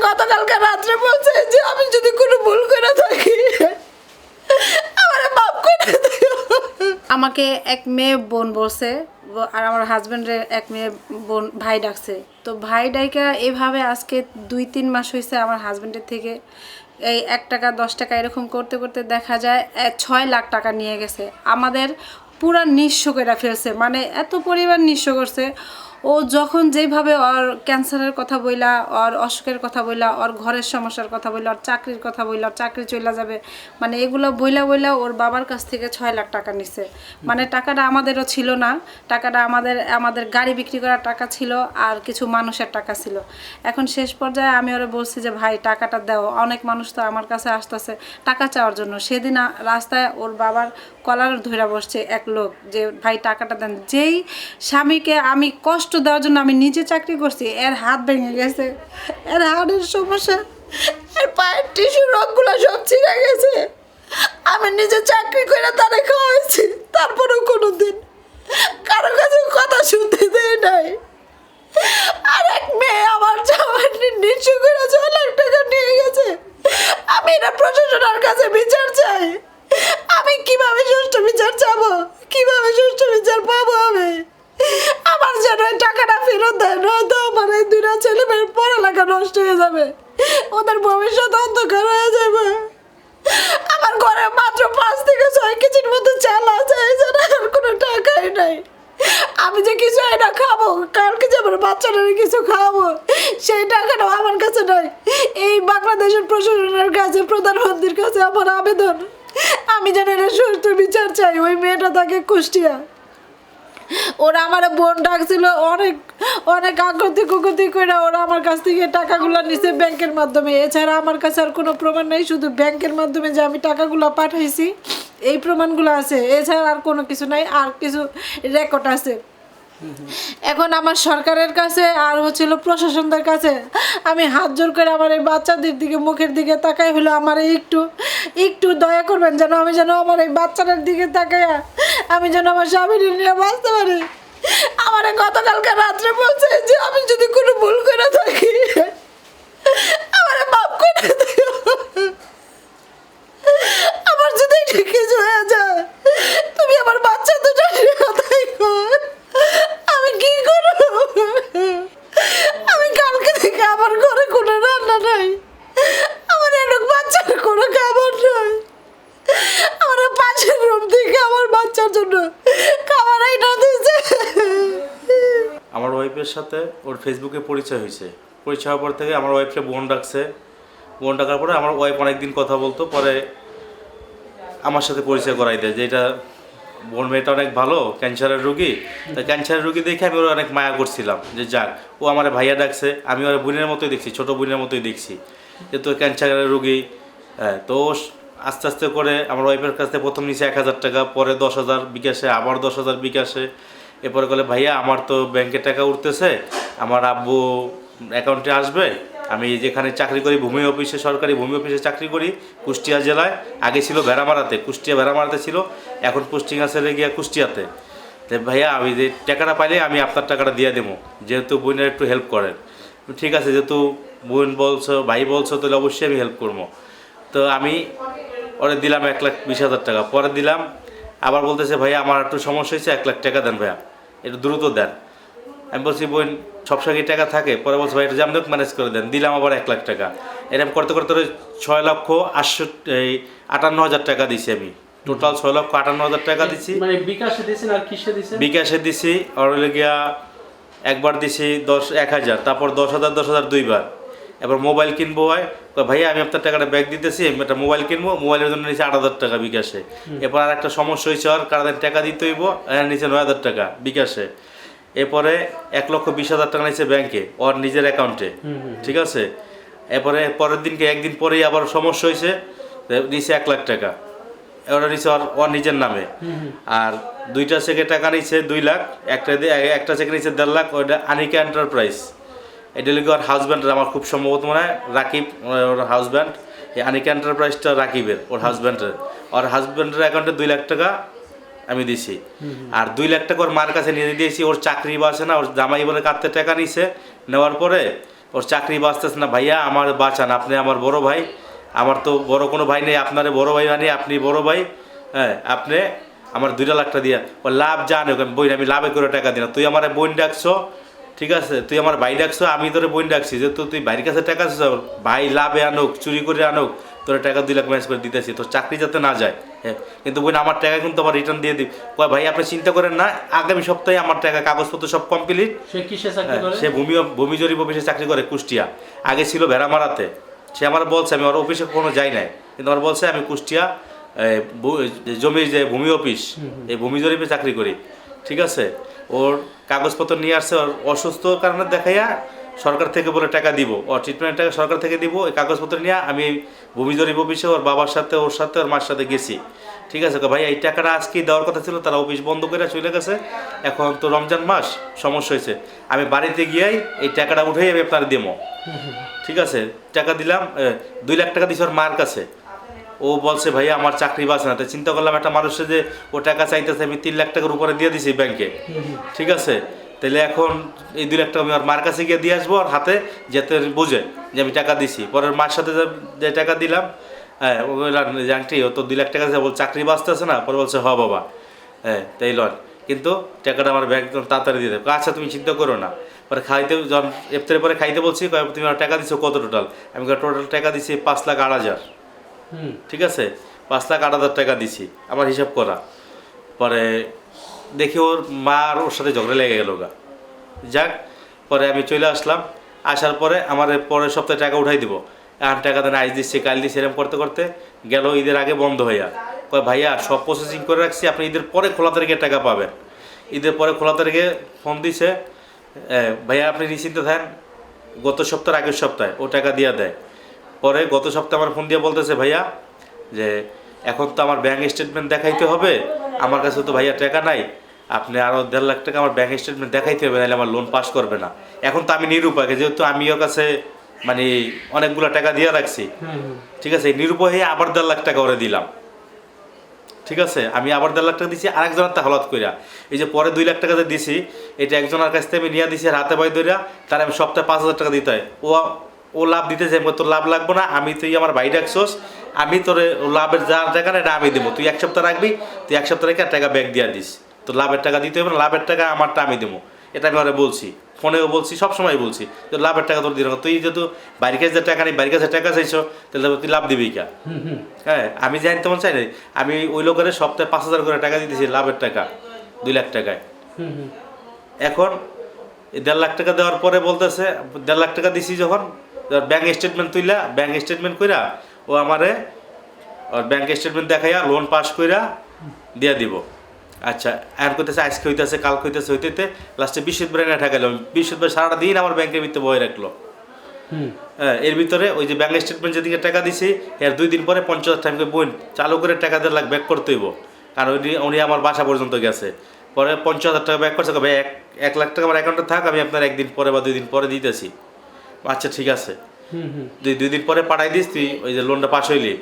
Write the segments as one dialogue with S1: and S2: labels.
S1: গতকালকে রাত্রে বলছে যে আমি যদি কোনো ভুল করে থাকি আমারে মাফ করে দিও। আমাকে এক মেয়ে বোন বলছে আর আমার হাজবেন্ডের এক মেয়ে বোন ভাই ডাকছে। তো ভাই ডাইকা এভাবে আজকে 2-3 মাস হয়েছে আমার হাজবেন্ডের থেকে এই 1 টাকা 10 টাকা এরকম করতে করতে দেখা যায় 6 লাখ টাকা নিয়ে গেছে। আমাদের পুরা নিঃস্ব করে ফেলছে, মানে এত পরিমাণ নিঃস্ব করছে। ও যখন যেভাবে ওর ক্যান্সারের কথা বইলা, ওর অসুখের কথা বইলা, ওর ঘরের সমস্যার কথা বইলা, ওর চাকরির কথা বইলা, ওর চাকরি চলে যাবে, মানে এগুলো বইলা বইলা ওর বাবার কাছ থেকে 6 লাখ টাকা নিছে। মানে টাকাটা আমাদেরও ছিল না, টাকাটা আমাদের গাড়ি বিক্রি করার টাকা ছিল আর কিছু মানুষের টাকা ছিল। এখন শেষ পর্যায়ে আমি ওরা বলছি যে ভাই টাকাটা দাও, অনেক মানুষ তো আমার কাছে আসতেছে টাকা চাওয়ার জন্য। সেদিন রাস্তায় ওর বাবার কলার ধরে বসছে এক লোক যে ভাই টাকাটা দেন। যেই স্বামীকে আমি কষ্ট দেওয়ার জন্য আমি নিজে চাকরি করছি, এর হাত ভেঙে গেছে, এর হাড়ের সমস্যা, এর পায়ের টিস্যু রোগগুলো সব ছিঁড়ে গেছে। আমি নিজে চাকরি করে তারে খাওয়াইছি, তারপরেও কোনোদিন কারো কাছে কথা শুনতে দেয় নাই। আর এক মেয়ে আমার জামাই নিঃস্ব করে 6 লাখ টাকা নিয়ে গেছে। আমি এটা প্রশাসনের কাছে বিচার চাই। আমি কিভাবে সুষ্ঠু বিচার চাবো, কিভাবে সুষ্ঠু বিচার পাবো? আমি আমার যেন এই টাকাটা ফেরত দেয়, নয়তো আমার এই 2টা ছেলে মেয়ের পড়ালেখা নষ্ট হয়ে যাবে, ওদের ভবিষ্যৎ অন্ধকার হয়ে যাবে। আমার ঘরে মাত্র 5 থেকে 6 কেজির মতো চাল আছে, এছাড়া আর কোনো টাকাই নাই। আমি যে কিছু এটা খাবো, কালকে যে আমার বাচ্চারা কিছু খাওয়াবো, সেই টাকাটাও আমার কাছে নাই। এই বাংলাদেশের প্রশাসনের কাছে, প্রধানমন্ত্রীর কাছে আমার আবেদন, আমি যেন এটা সুষ্ঠু বিচার চাই। ওই মেয়েটা থাকে কুষ্টিয়া, ওরা আমার বোন ডাকছিল, অনেক অনেক কুকুতি করে ওরা আমার কাছ থেকে টাকাগুলো নিছে ব্যাংকের মাধ্যমে। এছাড়া আমার কাছে আর কোনো প্রমাণ নেই, শুধু ব্যাংকের মাধ্যমে যে আমি টাকাগুলো পাঠাইছি এই প্রমাণগুলো আছে, এছাড়া আর কোনো কিছু নাই। আর কিছু রেকর্ড আছে। এখন আমার সরকারের কাছে আর হচ্ছিল প্রশাসনদের কাছে আমি হাত জোর করে আমার এই বাচ্চাদের দিকে, মুখের দিকে তাকাই হলো আমার একটু একটু দয়া করবেন, যেন আমি যেন আমার এই বাচ্চাদের দিকে তাকাইয়া আমি যেন আমার স্বামীর নিয়ে বাঁচতে পারি। আমার গতকালকে রাত্রে বলছে যে আমি যদি কোনো ভুল করে থাকি আমার মাফ করে দিও। আমার যদি কিছু হয়ে যায় তুমি আমার বাচ্চা দুটো নিয়ে থাকো, আমি কি করব? আমি কালকে থেকে আমার ঘরে কোনো রান্না নাই, আমার এরকম বাচ্চার কোনো খাবার নাই। আমার পাশের রুম থেকে আমার বাচ্চার জন্য খাবার আইনা দিয়েছে।
S2: আমার ওয়াইফের সাথে ওর ফেসবুকে পরিচয় হয়েছে। পরিচয় হওয়ার পর থেকে আমার ওয়াইফকে বোন ডাকছে। বোন ডাকার পরে আমার ওয়াইফ অনেকদিন কথা বলতো, পরে আমার সাথে পরিচয় করাই দেয় যে এটা বোন মেয়েটা অনেক ভালো, ক্যান্সারের রুগী। তা ক্যান্সারের রুগী দেখে আমি ওর অনেক মায়া করছিলাম যে যাক, ও আমার ভাইয়া ডাকছে, আমি ওর বোনের মতোই দেখছি, ছোটো বোনের মতোই দেখছি যে তো ক্যান্সারের রুগী। হ্যাঁ, তো আস্তে আস্তে করে আমার ওয়াইফের কাছ থেকে প্রথম নিচে 1000 টাকা, পরে 10,000 বিকাশে, আবার 10,000 বিকাশে। এরপরে বলে ভাইয়া আমার তো ব্যাংকে টাকা উঠতেছে, আমার আব্বু অ্যাকাউন্টে আসবে, আমি যেখানে চাকরি করি ভূমি অফিসে, সরকারি ভূমি অফিসে চাকরি করি কুষ্টিয়া জেলায়। আগে ছিল ভেড়ামারাতে, কুষ্টিয়া ভেড়ামারাতে ছিল, এখন পোস্টিং আছে গিয়া কুষ্টিয়াতে। তো ভাইয়া আমি যে টাকাটা পাইলে আমি আপনার টাকাটা দিয়ে দেবো, যেহেতু বোনের একটু হেল্প করেন। ঠিক আছে, যেহেতু বোন বলছো, ভাই বলছো, তাহলে অবশ্যই আমি হেল্প করবো। তো আমি ওরে দিলাম 1,20,000 টাকা। পরে দিলাম, আবার বলতেছে ভাইয়া আমার একটু সমস্যা হয়েছে, 1 লাখ টাকা দেন ভাইয়া, একটু দ্রুত দেন। আমি বলছি বোন সবসময় টাকা থাকে? পরে বলছে ভাই এটা যেমন ম্যানেজ করে দেন। দিলাম আবার 1 লাখ টাকা। এরকম করতে করতে 6,58,000 টাকা দিছি আমি। টোটাল 6,58,000 টাকা দিছি।
S3: মানে বিকাশে দিছেন আর কিসে দিছেন?
S2: বিকাশে দিছি, আর গিয়া একবার দিছি 1,000, তারপর 10,000 10,000 দুইবার। এবার মোবাইল কিনবো হয়, ভাইয়া আমি আপনার টাকাটা ব্যাগ দিতেছি, আমি একটা মোবাইল কিনবো, মোবাইলের জন্য নিচে 8,000 টাকা বিকাশে। এরপর আর একটা সমস্যা হয়েছে, আর কারণ টাকা দিতে হইব, নিচে 9,000 টাকা বিকাশে। এরপরে 1,20,000 টাকা নিচে ব্যাংকে, ওর নিজের অ্যাকাউন্টে। ঠিক আছে, এরপরে পরের দিনকে একদিন পরেই আবার সমস্যা হয়েছে, নিচে 1 লাখ টাকা, ওটা নিচে ওর নিজের নামে। আর 2টা চেকে টাকা নিচ্ছে 2 লাখ, একটা চেকে নিচ্ছে 1.5 লাখ, ওইটা আনিকা এন্টারপ্রাইজ। এটা লিখে ওর হাজব্যান্ডের, আমার খুব সম্ভবত মনে হয় রাকিব ওর হাজব্যান্ড। এই আনিকা এন্টারপ্রাইজটা রাকিবের, ওর হাজব্যান্ডের অ্যাকাউন্টে 2 লাখ টাকা আমি দিছি। আর 2 লাখ টাকা ওর মার কাছে নিয়ে দিয়েছি। ওর চাকরি বাসে না, ওর জামাই বলে কাটতে টাকা নিছে, নেওয়ার পরে ওর চাকরি বাঁচতেছে না, ভাইয়া আমার বাঁচান, আপনি আমার বড় ভাই, আমার তো বড় কোনো ভাই নেই, আপনারে বড় ভাই মানে আপনি বড় ভাই, হ্যাঁ আপনি আমার 2 লাখ টাকা দিয়া, ও লাভ জানে বই, আমি লাভে করে টাকা দিলাম, তুই আমার বোন ডাকছো, ঠিক আছে তুই আমার ভাই ডাকছো, আমি তোরে বোন ডাকছি, যেহেতু তুই ভাইয়ের কাছে টাকা চাস, ভাই লাভে আনুক চুরি করে আনুক, তোর টাকা 2 লাখ ম্যানেজ করে দিতেছি, তোর চাকরি যাতে না যায়, হ্যাঁ কিন্তু বোন আমার টাকা কিন্তু আবার রিটার্ন দিয়ে দিই। কয় ভাই আপনি চিন্তা করেন না, আগামী সপ্তাহে আমার টাকা কাগজপত্র সব কমপ্লিট।
S3: সে কিসে চাকরি করে?
S2: সে ভূমি জরিপ অফিসে চাকরি করে কুষ্টিয়া, আগে ছিল ভেড়ামারাতে। সে আমার বলছে, আমি ওর অফিসে কোনো যাই নাই, কিন্তু আমার বলছে আমি কুষ্টিয়া জমির যে ভূমি অফিস, এই ভূমি জরিপে চাকরি করি, ঠিক আছে। ওর কাগজপত্র নিয়ে আসছে, ওর অসুস্থ কারণে দেখাইয়া সরকার থেকে বলে টাকা দিব, ওর ট্রিটমেন্টের টাকা সরকার থেকে দিব, এই কাগজপত্র নিয়ে আমি ভূমি জরিপ অফিসে ওর বাবার সাথে ওর সাথে ওর মার সাথে গেছি, ঠিক আছে। ভাই এই টাকাটা আজকেই দেওয়ার কথা ছিল, তারা অফিস বন্ধ করে চলে গেছে, এখন তো রমজান মাস, সমস্যা হয়েছে, আমি বাড়িতে গিয়েই এই টাকাটা উঠেই আমি আপনার দেবো, ঠিক আছে। টাকা দিলাম, 2 লাখ টাকা দিয়েছি ওর মার কাছে। ও বলছে ভাইয়া আমার চাকরি বাঁচে না, তাই চিন্তা করলাম একটা মানুষের যে ও টাকা চাইতেছে, আমি 3 লাখ টাকার উপরে দিয়ে দিছি ব্যাংকে, ঠিক আছে। তাহলে এখন এই 2 লাখ টাকা আমি আর মার কাছে গিয়ে দিয়ে আসবো, আর হাতে যাতে বুঝে যে আমি টাকা দিছি। পরের মার সাথে যে টাকা দিলাম, হ্যাঁ ও জানটি ও তো 2 লাখ টাকা বল চাকরি বাঁচতেছে না, পরে বলছে হ বাবা, হ্যাঁ তাই লন, কিন্তু টাকাটা আমার ব্যাংক তাড়াতাড়ি দিয়ে দেবে। আচ্ছা তুমি চিন্তা করো না। পরে খাইতে যখন ইফতারের পরে খাইতে বলছি, তুমি আমার টাকা দিছো কত টোটাল? আমি টোটাল টাকা দিছি 5,08,000, ঠিক আছে 5,08,000 টাকা দিছি, আমার হিসাব করা। পরে দেখি ওর মা আর ওর সাথে ঝগড়া লেগে গেল গা, যাক পরে আমি চলে আসলাম। আসার পরে আমার পরের সপ্তাহে টাকা উঠাই দিব, এখন টাকা দেন আজ দিচ্ছি কাল দিচ্ছি, এরকম করতে করতে গেল ঈদের আগে বন্ধ হইয়া। কয় ভাইয়া সব প্রসেসিং করে রাখছি, আপনি ঈদের পরে খোলা তারিখে টাকা পাবেন। ঈদের পরে খোলা তারিখে ফোন দিছে, ভাইয়া আপনি নিশ্চিন্ত থাকেন, গত সপ্তাহের আগের সপ্তাহে ও টাকা দিয়ে দেয়। পরে গত সপ্তাহে আমার ফোন দিয়ে বলতেছে ভাইয়া যে এখন তো আমার ব্যাঙ্ক স্টেটমেন্ট দেখাইতে হবে, আমার কাছে তো ভাইয়া টাকা নাই, আপনি আরও 1.5 লাখ টাকা আমার ব্যাঙ্ক স্টেটমেন্ট দেখাইতে হবে, নাহলে আমার লোন পাস করবে না। এখন তো আমি নিরুপায়, যেহেতু আমি ওর কাছে মানে অনেকগুলো টাকা দিয়ে রাখছি, ঠিক আছে, এই নিরুপায় হয়ে আবার 1.5 লাখ টাকা ওরে দিলাম, ঠিক আছে। আমি আবার 1.5 লাখ টাকা দিছি আরেকজনের তা হলাত কইরা, এই যে পরে 2 লাখ টাকা যে দিছি, এটা একজনের কাছ থেকে আমি নিয়ে দিছি আর হাতে পাই ধরিয়া, তার আমি সপ্তাহে 5,000 টাকা দিতে হয়। ও লাভ দিতে চাই, তোর লাভ লাগবো না, আমি তুই আমার ভাই ডাকছোস, আমি তোর লাভের যা টাকা না এটা আমি দেবো, তুই 1 সপ্তাহ রাখবি, তুই 1 সপ্তাহ রেখে টাকা ব্যাক দিয়ে দিস, তোর লাভের টাকা দিতে হবে না, লাভের টাকা আমারটা আমি দেবো, এটা আমি ওরা বলছি, ফোনেও বলছি, সবসময় বলছি তো লাভের টাকা তোর দিয়ে রাখো। তুই যেহেতু বাড়ির কাছে টাকা নেই, বাড়ির কাছে টাকা চাইছো, তাহলে তুই লাভ দিবি কা? হ্যাঁ আমি জানি তেমন চাই না, আমি ওই লোকের সপ্তাহে 5,000 করে টাকা দিতেছি লাভের টাকা 2 লাখ টাকায়। এখন 1.5 লাখ টাকা দেওয়ার পরে বলতেছে 1.5 লাখ টাকা দিছি যখন, ব্যাঙ্ক স্টেটমেন্ট তুইলা ব্যাঙ্ক স্টেটমেন্ট কইরা ও আমারে ব্যাঙ্ক স্টেটমেন্ট দেখাইয়া লোন পাস কইরা দিয়া দিব। আচ্ছা আর করতেছে আজকে হইতেছে কাল হইতেছে হইতে লাস্টে বৃহস্পতিবার না ঠেকাইলো, বৃহস্পতিবার সারাটা দিন আমার ব্যাংকের ভিতরে বয়ে রাখলো। হ্যাঁ এর ভিতরে ওই যে ব্যাঙ্ক স্টেটমেন্ট যেদিকে টাকা দিছি এর 2 দিন পরে 50,000 টাকা বোন চালু করে টাকা 1.5 লাখ ব্যাক করতে হইব, কারণ উনি আমার বাসা পর্যন্ত গেছে। পরে 50,000 টাকা ব্যাক করছে, ভাই 1 লাখ টাকা আমার অ্যাকাউন্টে থাক, আমি আপনার 1 দিন পরে বা 2 দিন পরে দিতেছি। আচ্ছা ঠিক আছে, 2 দিন পরে পাঠাই দিস, তুই ওই যে লোনটা পাস হইলি।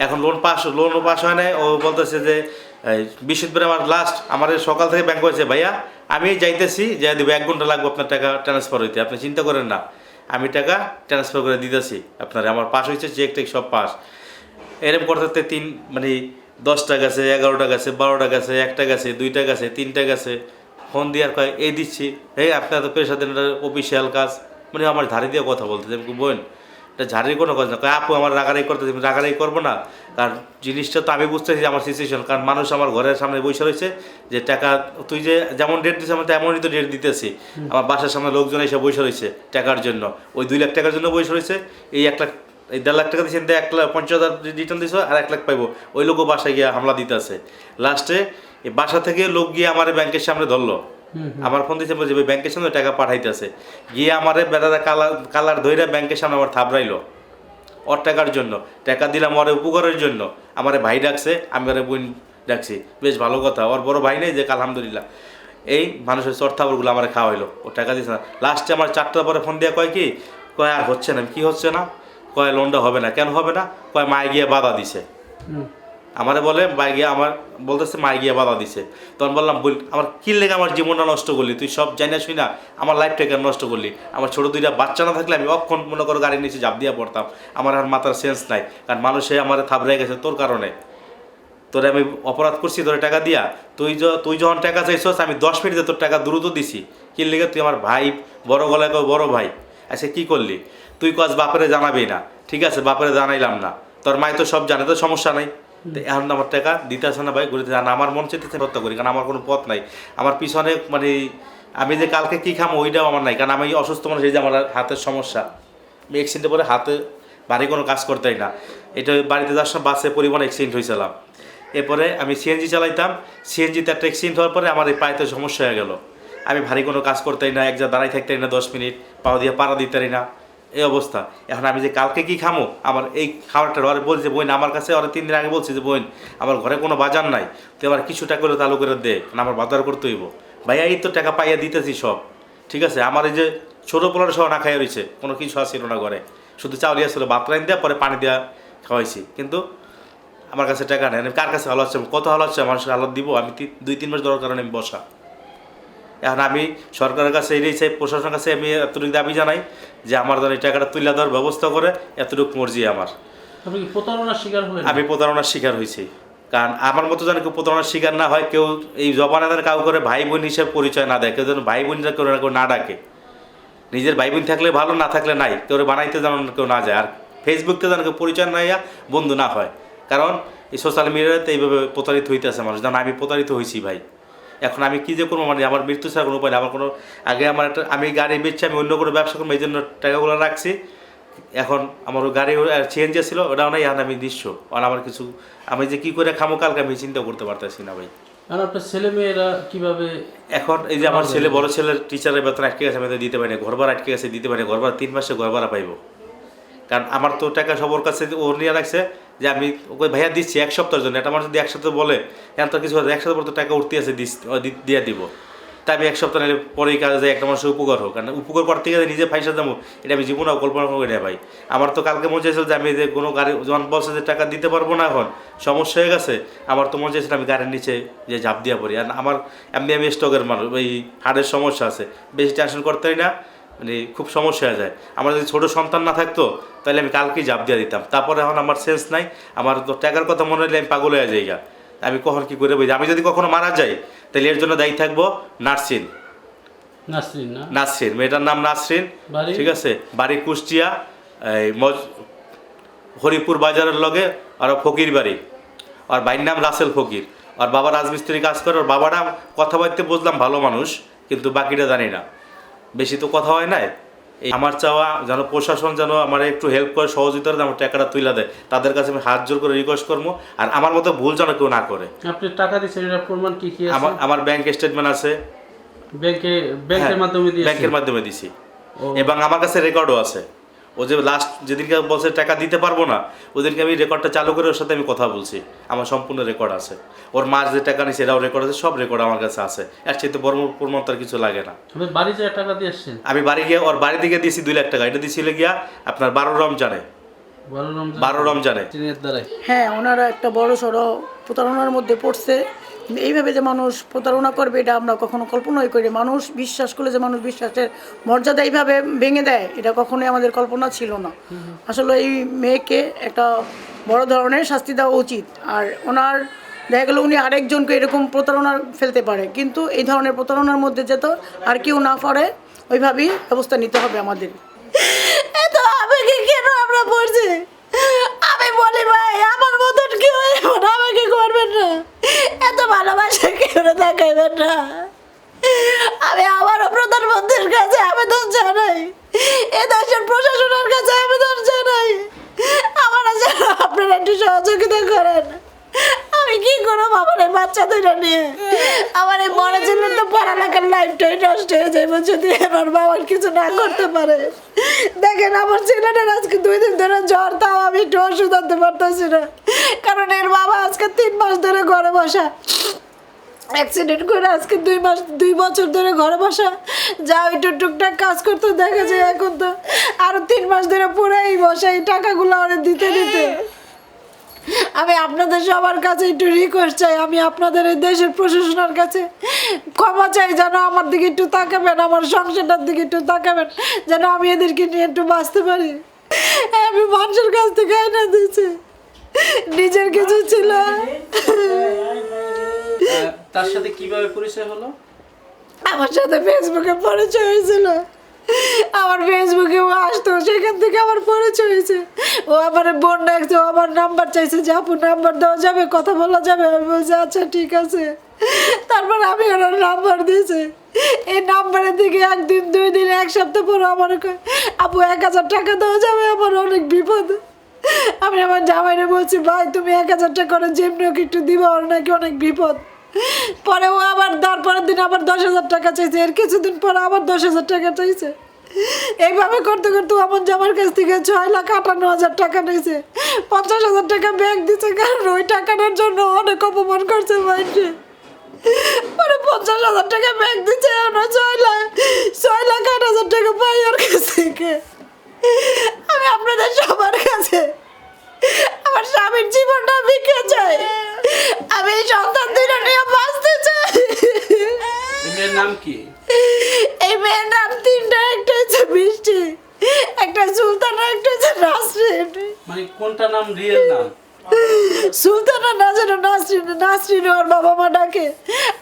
S2: এখন লোনও পাস হয় নাই, ও বলতেছে যে বৃহস্পতিবার আমার লাস্ট, আমার সকাল থেকে ব্যাংক হয়েছে, ভাইয়া আমি যাইতেছি যাই দেবো, 1 ঘন্টা লাগবে আপনার টাকা ট্রান্সফার হইতে, আপনি চিন্তা করেন না, আমি টাকা ট্রান্সফার করে দিতেছি আপনার, আমার পাস হয়েছে, চেক টেক সব পাস। এরকম করতে মানে 10টা গেছে, 11টা গেছে, 12টা গেছে, 1টা গেছে, 2টা গেছে, 3টা গেছে, ফোন দিয়ে আর কয় এই দিচ্ছি, এই আপনার তো পেশা দেন অফিসিয়াল কাজ, মানে আমার ধারে দিয়ে কথা বলতে আমি বোন এটা ঝাড়ির কোনো কথা না, আপু আমার রাগারাই করতেছি, রাগারাই করবো না, কারণ জিনিসটা তো আমি বুঝতেছি আমার সিচুয়েশন, কারণ মানুষ আমার ঘরের সামনে বসে রয়েছে যে টাকা তুই যে যেমন ডেট দিচ্ছিস আমি তো এমনই তো ডেট দিতেছি, আমার বাসার সামনে লোকজন এসে বসে রয়েছে টাকার জন্য, ওই 2 লাখ টাকার জন্য বসে রয়েছে, এই 1 লাখ এই 1.5 লাখ টাকা দিচ্ছেন, 1,50,000 রিটার্ন দিছো আর 1 লাখ পাইবো, ওই লোকও বাসায় গিয়ে হামলা দিতেছে। লাস্টে এই বাসা থেকে লোক গিয়ে আমার ব্যাংকের সামনে ধরলো, আমার ফোন দিচ্ছে বলছে ব্যাংকের সামনে টাকা পাঠাইতেছে, গিয়ে আমারে বেড়ারা কালার ধইরা ব্যাংকের সামনে আমার থাবড়াইলো ওর টাকার জন্য, টাকা দিলাম ওর উপকারের জন্য, আমারে ভাই ডাকছে, আমি ওরে বোন ডাকছি, বেশ ভালো কথা, ওর বড় ভাই নেই যে আলহামদুলিল্লাহ। এই মানুষের চর্থাবরগুলো আমার খাওয়া হইলো, ও টাকা দিচ্ছে না। লাস্টে আমার 4টার পরে ফোন দিয়ে কয় কি, কয় আর হচ্ছে না, কি হচ্ছে না, কয় লোনটা হবে না, কেন হবে না, কয় মায়ে গিয়ে বাধা দিছে। আমারে বলে মাই গিয়া আমার বলতেছে মাই গিয়া বাধা দিছে। তখন বললাম বল আমার কি লেগে আমার জীবনটা নষ্ট করলি, তুই সব জানিস শুই না আমার লাইফটা কেন নষ্ট করলি? আমার ছোটো দুইটা বাচ্চা না থাকলে আমি অক্ষণ মনে করো গাড়ির নিচে ঝাঁপ দিয়া পড়তাম। আমার আর মাথার সেন্স নাই, কারণ মানুষে আমার থাবড়ে গেছে তোর কারণে। তোরে আমি অপরাধ করছি তোরে টাকা দিয়া, তুই যখন টাকা চাইছস আমি 10 মিনিটে তোর টাকা দ্রুত দিছি। কি লেগে তুই আমার ভাই, বড় গলায় বড় ভাই, আচ্ছা কী করলি? তুই কাজ বাপেরে জানাবি না, ঠিক আছে বাপেরে জানাইলাম না, তোর মাই তো সব জানে, তো সমস্যা নাই। তো এখন আমার টাকা দিতে আসে না ভাই, ঘুরিতে না আমার মন চাইতেছে হত্যা করি, কারণ আমার কোনো পথ নাই। আমার পিছনে মানে আমি যে কালকে কী খামো ওইটাও আমার নাই, কারণ আমি অসুস্থ মানুষ, এই যে আমার হাতের সমস্যা, আমি অ্যাক্সিডেন্টে পরে হাতে বাড়ি কোনো কাজ করতেই না। এটা বাড়িতে যাওয়ার সময় বাসে পরিবহন অ্যাক্সিডেন্ট হয়েছিলাম। এরপরে আমি সিএনজি চালাইতাম, সিএনজিতে একটা অ্যাক্সিডেন্ট হওয়ার পরে আমার এই পায়েতে সমস্যা হয়ে গেল। আমি ভারী কোনো কাজ করতেই না, এক জায়গায় দাঁড়াই থাকতেই না 10 মিনিট, পাও দিয়ে পাড়া দিতেই না, এই অবস্থা। এখন আমি যে কালকে কি খামো, আমার এই খাবারটা ওরা বলছে বোন আমার কাছে, ওরা 3 দিন আগে বলছে যে বোন আমার ঘরে কোনো বাজার নাই, তুই আমার কিছু টাকা করে চালু করে দে, কারণ আমার বাজার করতে হইব। ভাইয়া এই তো টাকা পাইয়া দিতেছি সব, ঠিক আছে। আমার এই যে ছোটো পোলার সহ না খাইয়া রয়েছে, কোনো কিছু আসছিল না ঘরে, শুধু চাউল আসছিল, ভাত রাইন দেওয়া পরে পানি দেওয়া খাওয়াইছি, কিন্তু আমার কাছে টাকা নেই। আমি কার কাছে হালো হচ্ছে, কত হালো হচ্ছে মানুষের হালত দিব? আমি 2-3 মাস দরকার কারণে আমি বসা। এখন আমি সরকারের কাছে এটাই চাই, প্রশাসনের কাছে আমি এতটুকু দাবি জানাই যে আমার যেন এই টাকাটা তুলে দেওয়ার ব্যবস্থা করে, এতটুকু মর্জি আমার।
S3: আপনি কি প্রতারণার শিকার হলেন?
S2: আমি প্রতারণার শিকার হয়েছি, কারণ আমার মতো যেন কেউ প্রতারণার শিকার না হয়, কেউ এই জবানাদের কাউ করে ভাই বোন হিসেবে পরিচয় না দেয়, কেউ যেন ভাই বোনরা কেউ না ডাকে। নিজের ভাই বোন থাকলে ভালো, না থাকলে নাই, কেউ বানাইতে যেন কেউ না যায়। আর ফেসবুকতে যেন কেউ পরিচয় না হইয়া বন্ধু না হয়, কারণ এই সোশ্যাল মিডিয়াতে এইভাবে প্রতারিত হইতেছে মানুষ, যেন আমি প্রতারিত হয়েছি ভাই। এখন আমি কী যে করবো, মানে আমার মৃত্যু ছাড়া কোনো উপায় নেই। আমার কোনো আগে আমার একটা আমি গাড়ি বেচছি, আমি অন্য কোনো ব্যবসা করবো, এই জন্য টাকাগুলো রাখছি। এখন আমার গাড়ি সিএনজি ছিল, ওটাও নাই, এখন আমি নিঃস্ব। আর আমার কিছু আমি যে কী করে খামো কালকে আমি চিন্তা করতে পারতেছি না ভাই।
S3: আর আপনার ছেলে মেয়েরা কিভাবে?
S2: এখন এই যে আমার ছেলে, বড় ছেলের টিচারের বেতন আটকে গেছে, আমি তো দিতে পারি না, ঘর ভাড়া আটকে গেছে, দিতে পারি না, ঘর ভাড়া 3 মাসে ঘর ভাড়া পাইব। কারণ আমার তো টাকা সবার কাছে ও নিয়ে রাখছে যে আমি ওকে ভাইয়া দিচ্ছি 1 সপ্তাহের জন্য। এটা আমার যদি 1 সপ্তাহ বলে, এখন তো কিছু 1 সপ্তাহ পর তো টাকা উঠতে আছে, দিয়ে দিব। তাই আমি 1 সপ্তাহ নিলে পরেই কাজে যাই, একটা মানুষের উপকার হোক। কারণ উপকার করতে গেলে নিজে ফাইসা যাবো, এটা আমি জীবনেও কল্পনা করি না ভাই। আমার তো কালকে মনে চাইছিল যে আমি যে কোনো গাড়ি যখন বলছে যে টাকা দিতে পারবো না, এখন সমস্যা হয়ে গেছে, আমার তো মনে চাইছিল আমি গাড়ির নিচে যে ঝাঁপ দিয়া পড়ি। আর আমার এমনি আমি স্টকের মানুষ, ওই হার্টের সমস্যা আছে, বেশি টেনশন করতেই না, মানে খুব সমস্যা হয়ে যায়। আমার যদি ছোটো সন্তান না থাকতো তাহলে আমি কালকেই ঝাঁপ দিয়ে দিতাম। তারপরে এখন আমার সেন্স নাই, আমার তো টাকার কথা মনে হলে আমি পাগল হয়ে যাই গা। আমি কখন কী করে বুঝি, আমি যদি কখনো মারা যাই তাহলে এর জন্য দায়ী থাকবো নাসরিন।
S3: নাসরিন না?
S2: নাসরিন, মেয়েটার নাম নাসরিন,
S3: বাড়ি?
S2: ঠিক আছে। বাড়ি কুষ্টিয়া, এই হরিপুর বাজারের লগে। আর ফকির বাড়ি, আর ভাইয়ের নাম রাসেল ফকির। আর বাবা রাজমিস্ত্রি কাজ করে। ওর বাবাটা কথাবার্তা বুঝলাম ভালো মানুষ, কিন্তু বাকিটা জানি না, বেশি তো কথা হয় না। এই আমার চাওয়া যেন প্রশাসন যেন আমার একটু হেল্প করে, সহযোগিতা করে, আমার টাকাটা তুলে দেয়। তাদের কাছে আমি হাত জোর করে রিকোয়েস্ট করবো, আর আমার মতো ভুল যেন কেউ না করে।
S3: আপনি টাকা দিচ্ছেন, এটার প্রমাণ কি কি আছে?
S2: আমার ব্যাংক স্টেটমেন্ট আছে,
S3: ব্যাংকের মাধ্যমে দিয়েছেন?
S2: ব্যাংকের মাধ্যমে দিছি, এবং আমার কাছে রেকর্ডও আছে। ও যে লাস্ট যেদিনকে বলছে টাকা দিতে পারবো না, ওদিনকে আমি রেকর্ডটা চালু করে ওর সাথে আমি কথা বলছি, আমার সম্পূর্ণ রেকর্ড আছে। ওর মাস যে টাকা নিয়েছে এটাও রেকর্ড আছে, সব রেকর্ড আমার কাছে আছে। এর চাইতে বড় প্রমাণ তার কিছু লাগে না।
S3: আপনি বাড়ি যায় টাকা দিয়ে আসছেন?
S2: আমি বাড়ি গিয়ে ওর বাড়ি থেকে দিয়েছি 2 লাখ টাকা। এটা দিয়েছিল গিয়া আপনার 12 রমজানে। 12 রমজানে।
S1: হ্যাঁ, ওনারা একটা বড় সড়ো প্রতারণার মধ্যে পড়ছে। এইভাবে যে মানুষ প্রতারণা করবে এটা আমরা কখনো কল্পনাই করি। মানুষ বিশ্বাস করলে যে মানুষ বিশ্বাসের মর্যাদা এইভাবে ভেঙে দেয়, এটা কখনোই আমাদের কল্পনা ছিল না। আসলে এই মেয়েকে একটা বড় ধরনের শাস্তি দেওয়া উচিত। আর ওনার দেখা গেল উনি আরেকজনকে এরকম প্রতারণার ফেলতে পারে, কিন্তু এই ধরনের প্রতারণার মধ্যে যেত আর কেউ না পারে, ওইভাবেই ব্যবস্থা নিতে হবে আমাদের। এত আবেগে কেন আমরা পড়ছি? আমি বলি ভাই আমার মতন কেউ আমাকে করবেন না, এত ভালোবাসা কেউ দেখাইবেন না। আমি আবারও প্রধানমন্ত্রীর কাছে আবেদন জানাই, এ দেশের প্রশাসনের কাছে আবেদন জানাই, আমার যেন আপনারা একটু সহযোগিতা করেন। আমি কি করবো আমার এই বাচ্চা দুইটা নিয়ে? আমার এই বড় ছেলের তো পড়ালেখার লাইফটাই নষ্ট হয়ে যাবে যদি আমার বাবার কিছু না করতে পারে। দেখেন আমার ছেলেটার আজকে 2 দিন ধরে জ্বর, তাও আমি একটু ওষুধ আনতে পারতেছি না, কারণ এর বাবা আজকে 3 মাস ধরে ঘরে বসা, অ্যাক্সিডেন্ট করে আজকে 2 বছর ধরে ঘরে বসা। যা একটু টুকটাক কাজ করতে দেখা যায়, এখন তো আরো 3 মাস ধরে পুরাই বসা এই টাকাগুলো ওরা দিতে দিতে। আমি আপনাদের সবার কাছে একটু রিকোয়েস্ট চাই, আমি আপনাদের এই দেশের প্রশাসনের কাছে ক্ষমা চাই, যেন আমার দিকে একটু তাকাবেন, আমার সংসারটার দিকে একটু তাকাবেন, যেন আমি এদেরকে নিয়ে একটু বাঁচতে পারি। আমি মানুষের কাছ থেকে আইনা দিয়েছি, নিজের কিছু ছিল।
S3: তার সাথে কিভাবে পরিচয় হলো?
S1: আমার সাথে ফেসবুকে পরিচয় হয়েছিল, আমার ফেসবুকে ও আসতো, সেখান থেকে আমার পরিচয় হয়েছে। ও আমার বোন ডাকছে, ও আমার নাম্বার চাইছে যে আপু নাম্বার দেওয়া যাবে, কথা বলা যাবে। আমি বলছি আচ্ছা ঠিক আছে। তারপর আমি ওনার নাম্বার দিয়েছি। এই নাম্বারের দিকে একদিন 2 দিন 1 সপ্তাহ পর আমার কয় আপু 1000 টাকা দেওয়া যাবে, আমার অনেক বিপদ। আমি আমার জামাইরে বলছি ভাই তুমি 1000 টাকা করে যেমনি হোক একটু দিবা, ওর নাকি অনেক বিপদ। পরে ও আবার তারপরের দিন আবার 10,000 টাকা চাইছে, এর কিছুদিন পর আবার 10,000 টাকা চাইছে। এইভাবে করতে করতে আমার জামার কাছ থেকে 6,58,000 টাকা নিয়েছে। 50,000 টাকা ব্যাংক দিচ্ছে, কারণ ওই টাকাটার জন্য অনেক অপমান করছে মাইন্ডে। পরে 50,000 টাকা ব্যাংক দিচ্ছে, আমরা 6,08,000 টাকা পাই ওর কাছ থেকে। আমি আপনাদের সবার কাছে আমার স্বামীর জীবনটা বিকে চাই, আমি এই সন্তান দুইটা নিয়ে বাঁচতে চাই।
S3: এই মেয়ের নাম কি?
S1: এই মেয়ের নাম 3টা, একটা হচ্ছে বৃষ্টি, একটা সুলতানা, একটা হচ্ছে নাসরিন।
S3: মানে কোনটা নাম রিয়েল নাম?
S1: সুলতানা না যেন নাসরিন, নাসরিন ওর বাবা মা ডাকে।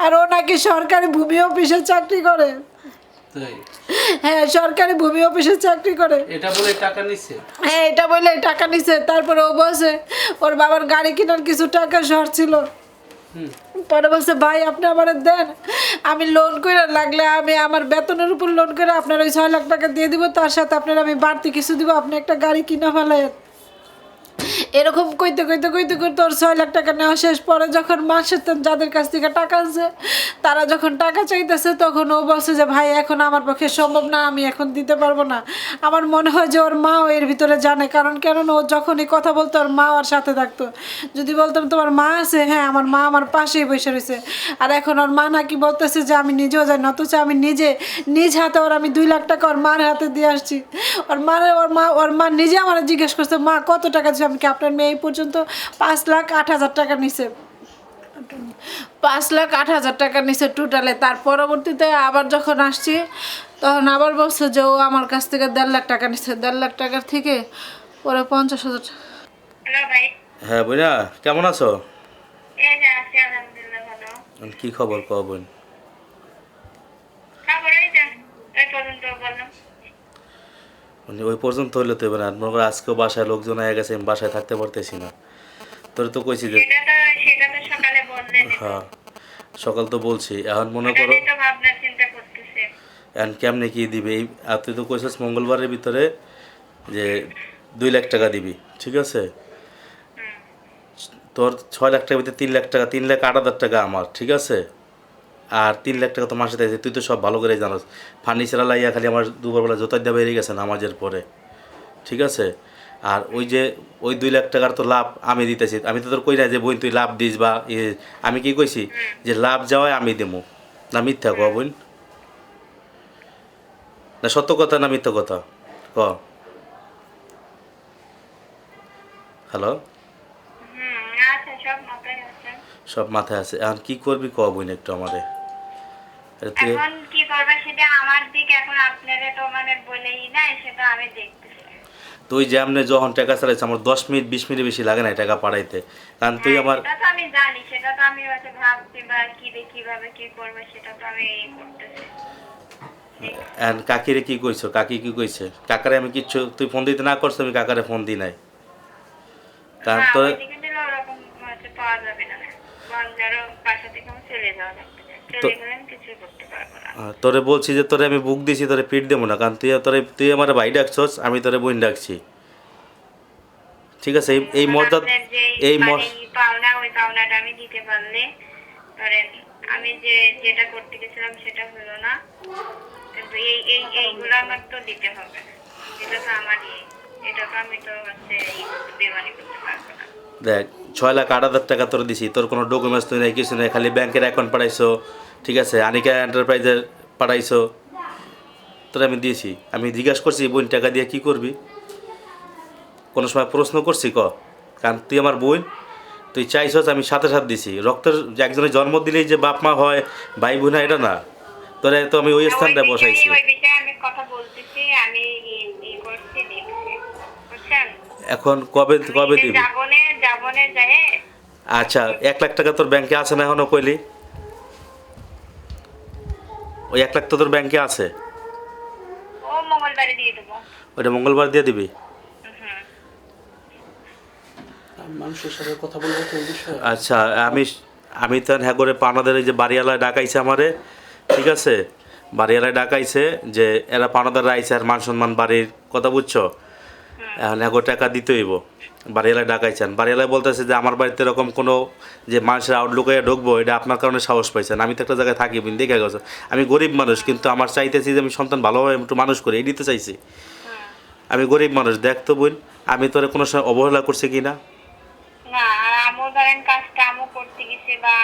S1: আর ও নাকি সরকারি ভূমি অফিসে চাকরি করে।
S3: তাই?
S1: হ্যাঁ, সরকারি ভূমি অফিসে চাকরি করে।
S3: এটা বলে টাকা নিছে?
S1: হ্যাঁ, এটা বলে টাকা নিছে। তারপরে ও বলছে ওর বাবার গাড়ি কেনার কিছু টাকা শর্ট ছিল। পরে বলছে ভাই আপনি আমার দেন, আমি লোন করে লাগলে আমি আমার বেতনের উপর লোন করে আপনার ওই 6 লাখ টাকা দিয়ে দিব, তার সাথে আপনার আমি বাড়তি কিছু দিব, আপনি একটা গাড়ি কিনা ফেলেন। এরকম কইতে কইতে কইতে কইতে ওর 6 লাখ টাকা নেওয়া শেষ। পরে যখন মাসের যাদের কাছ থেকে টাকা আছে তারা যখন টাকা চাইতেছে, তখন ও বলছে যে ভাই এখন আমার পক্ষে সম্ভব না, আমি এখন দিতে পারবো না। আমার মনে হয় যে ওর মাও এর ভিতরে জানে, কারণ কেন ও যখনই কথা বলতো ওর মা ওর সাথে থাকতো। যদি বলতাম তোমার মা আছে, হ্যাঁ আমার মা আমার পাশেই বসে রয়েছে। আর এখন ওর মা নাকি বলতেছে যে আমি নিজেও যাই না, অথচ আমি নিজ হাতে ওর আমি 2 লাখ টাকা ওর মার হাতে দিয়ে আসছি। ওর মা নিজে আমার জিজ্ঞেস করছে মা কত টাকা দিচ্ছে, আমি কি আপনার মেয়ে এই পর্যন্ত 5,08,000 টাকা নিছে, 5,08,000 টাকা নিছে টোটালে। তার পরবর্তীতে আবার যখন আসছি তখন আবার বলছে যে ও আমার কাছ থেকে 1.5 লাখ টাকা নিছে। 1.5 লাখ টাকার থেকে ওরা 50,000 টাকা।
S4: হ্যালো ভাই।
S2: হ্যাঁ বোনা, কেমন আছো?
S4: এই যে আছি আলহামদুলিল্লাহ ভালো।
S2: কি খবর কও বোন?
S4: খবর এই যে এই পর্যন্ত বললাম।
S2: মানে ওই পর্যন্ত হইলে তো এবার মনে করো আজকেও বাসায় লোকজন হয়ে গেছে, আমি বাসায় থাকতে পারতেছি না। তোর তো কইছি যে
S4: সেটা তো সকালে বললেন।
S2: হ্যাঁ সকাল তো বলছি, এখন মনে করো
S4: আমি তো ভাবনা চিন্তা করতেছি।
S2: এখন কেমনে কি দিবে। এই আর তুই তো কইছিস মঙ্গলবারের ভিতরে যে 2 লাখ টাকা দিবি, ঠিক আছে? তোর 6 লাখ টাকার ভিতরে 3 লাখ টাকা, 3,08,000 টাকা আমার, ঠিক আছে? আর 3 লাখ টাকা তো মাসে দিয়েছে, তুই তো সব ভালো করে জানোস। ফার্নিচার লাইয়া খালি আমার দুপুরবেলা জোতার দেওয়া বেরিয়ে গেছে নামাজের পরে, ঠিক আছে? আর ওই 2 লাখ টাকার তো লাভ আমি দিতেছি। আমি তো তোর কই না যে বোন তুই লাভ দিস বা আমি কি কইছি যে লাভ যাওয়ায় আমি দেবো না? মিথ্যা ক বোন, না সত্য কথা না মিথ্যা কথা ক? হ্যালো,
S4: আচ্ছা সব মাথায় আছে।
S2: সব মাথায় আছে। এখন কি করবি ক বোন একটু আমারে। তুই
S4: এখন কি করবে সেটা আমার দিক, এখন আপনারা তো মানে বলেই নাই, সেটা আমি দেখতেছি।
S2: তুই যেমনে যখন টাকা চালাইছ আমার 10 মিনিট 20 মিনিট বেশি লাগে না টাকা পাঠাইতে, কারণ তুই আমার
S4: সেটা তো আমি জানি, সেটা তো আমি হয়তো ভাবছি বা কিভাবে কি করবে সেটা তো আমি করতেছি।
S2: কাকিরে কি কইছো? কাকি কি কইছে? কাকারে আমি কিচ্ছু, তুই ফোন দিতে না করছো, আমি কাকারে ফোন দিই নাই। কারণ
S4: না,
S2: তোর
S4: ওইদিকে দিলে ওরকম হয়তো পাওয়া যাবে না। বঞ্জারও বাসা থেকে আমি চলে যাওয়া লাগবে। চলে গেলে আমি কিছুই করতে পারবো না।
S2: তোরে বলছি যে তোরে আমি বুক দিছি, তোরে পিট দেবো না, কারণ তুই আমার ভাই ডাকছস, আমি তোরে বোন ডাকছি, ঠিক আছে? এই মর্যাদা
S4: আপনার যে
S2: এই
S4: মানে পাওনা, ওই পাওনাটা আমি দিতে পারলে ধরেন আমি যেটা করতে গেছিলাম সেটা হলো না, কিন্তু এইগুলো আমার তো দিতে হবে। এটা তো আমারই, এটা তো আমি তো হচ্ছে বেমানি করতে পারবো না।
S2: দেখ 6,08,000 টাকা তোর দিছি, তোর কোনো ডকুমেন্টস তুই নাই, কিছু নাই, খালি ব্যাংকের অ্যাকাউন্ট পাঠাইছো, ঠিক আছে? আনিকা এন্টারপ্রাইজের পাঠাইছো, তোর আমি দিয়েছি। আমি জিজ্ঞাসা করছি বোন টাকা দিয়ে কি করবি? কোনো সময় প্রশ্ন করছি ক? কারণ তুই আমার বোন, তুই চাইছস আমি সাথে সাথে দিছি। রক্তের যে একজনের জন্ম দিলেই যে বাপ মা হয়, ভাই বোন হয়, এটা না। তোরে তো আমি ওই স্থানটা বসাইছি।
S4: ওই বিষয়ে আমি কথা বলতেছি, আমি করছি দেখছি, বুঝছেন?
S2: এখন কবে কবে দিবি?
S4: যাবনে যায়।
S2: আচ্ছা, 1 লাখ টাকা তোর ব্যাংকে আছে না এখনো কইলি? ওই 1 লাখ তো তোর ব্যাংকে আছে,
S4: ও মঙ্গলবারে দিয়ে দেবো।
S2: ওইটা মঙ্গলবার দিয়ে দিবি।
S4: হুম।
S3: মানুষের সাথে কথা বলবো তো এই বিষয়ে।
S2: আচ্ছা, আমি তো হ্যাঁ করে পানাদের এই যে বাড়িওয়ালায় ডাকাইছে আমারে, ঠিক আছে, বাড়িওয়ালায় ডাকাইছে যে এরা পানাদাররা আইছে আর মান সম্মান বাড়ির কথা বুঝছো, এখন হ্যাঁ করে টাকা দিতে হইব। বাড়িওয়ালায় ডাকাইছেন, বাড়িওয়ালায় বলতেছে যে আমার বাড়িতে এরকম কোনো যে মানুষের আউটলুকে ঢুকবো, এটা আপনার কারণে সাহস পাইছেন। আমি তো একটা জায়গায় থাকি, দেখে গেছো আমি গরিব মানুষ, কিন্তু আমার চাইতেছি যে আমি সন্তান ভালোভাবে একটু মানুষ করি, এই দিতে চাইছি। আমি গরিব মানুষ, দেখ তো বোন, আমি তোরে কোনো সময় অবহেলা করছি কি না?
S4: না, আর আমও ধরেন কাজটা আমও করতে গেছে, বা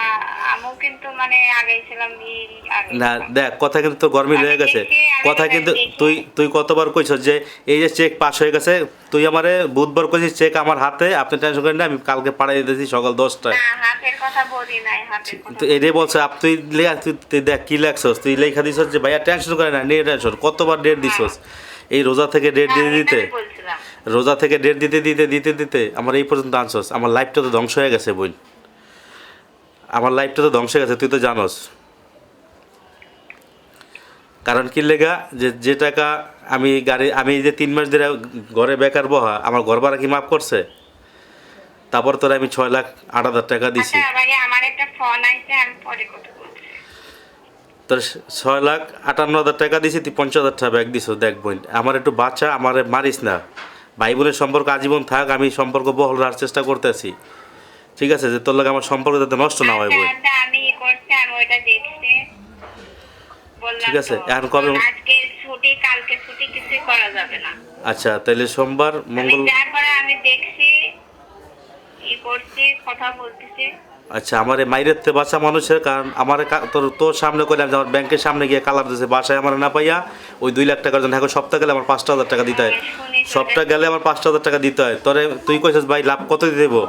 S4: আমও কিন্তু মানে আগেছিলাম
S2: না দেখ, কথা কিন্তু তোর গরমিল হয়ে গেছে কথা, কিন্তু তুই কতবার কইছ যে এই যে চেক পাস হয়ে গেছে, তুই আমারে বুধবার কইছিস চেক আমার হাতে, আপনি টেনশন করেন না, আমি কালকে পাঠিয়ে দিতেছি সকাল 10টায়।
S4: হাতের কথা বলি নাই, হাতের কথা
S2: তো এটাই বলছে তুই তুই দেখ কি লেখছস, তুই লেখা দিছস যে ভাইয়া টেনশন করে না, নিয়ে টেনশন, কতবার ডেট দিছস এই রোজা থেকে ডেট দিতে দিতে,
S4: বলছিলাম।
S2: রোজা থেকে ডেট দিতে দিতে দিতে দিতে আমার এই পর্যন্ত আনছস। আমার লাইফটা তো ধ্বংস হয়ে গেছে বোন, আমার লাইফটা তো ধ্বংস হয়ে গেছে, তুই তো জানোস। কারণ কি লেগা যে টাকা আমি যে 3 মাস ধরে ঘরে বেকার বহা, আমার ঘর ভাড়া কি মাফ করছে? তারপর তোর আমি 6,08,000 টাকা দিছি।
S4: আচ্ছা ভাই, আমার একটা ফোন আইছে, আমি পরে কথা বলছি।
S2: তোর 6,58,000 টাকা দিছি, তুই 50,000 টাকা ব্যাগ দিছ। দেখ বোন, আমার একটু বাচ্চা, আমার মারিস না। ভাই বোনের সম্পর্ক আজীবন থাক, আমি সম্পর্ক বহল রাখার চেষ্টা করতেছি, ঠিক আছে? যে তোর লাগে আমার সম্পর্ক যাতে নষ্ট না হয় বোন,
S4: আচ্ছা, আমি করছি, আমি ওইটা দেখছি, বললাম
S2: ঠিক আছে?
S4: তো।
S2: এখন কবে?
S4: আজকে ছুটি, কালকে ছুটি, কিছুই করা যাবে না।
S2: আচ্ছা, তাহলে সোমবার
S4: আমি
S2: মঙ্গল।
S4: যা করে আমি দেখছি, করছি, কথা বলতেছি।
S2: আচ্ছা, আমার এই মাইরেতে বাচ্চা মানুষের কারণ আমার তোর সামনে করলাম যে আমার ব্যাংকের সামনে গিয়ে কালার দিয়েছে, বাসায় আমার না পাইয়া ওই 2 লাখ টাকার জন্য এখন সপ্তাহ গেলে আমার 5,000 টাকা দিতে হয়, সপ্তাহ গেলে আমার 5,000 টাকা দিতে হয়। তোরে তুই কইছিস ভাই লাভ কত দিতে দেবো?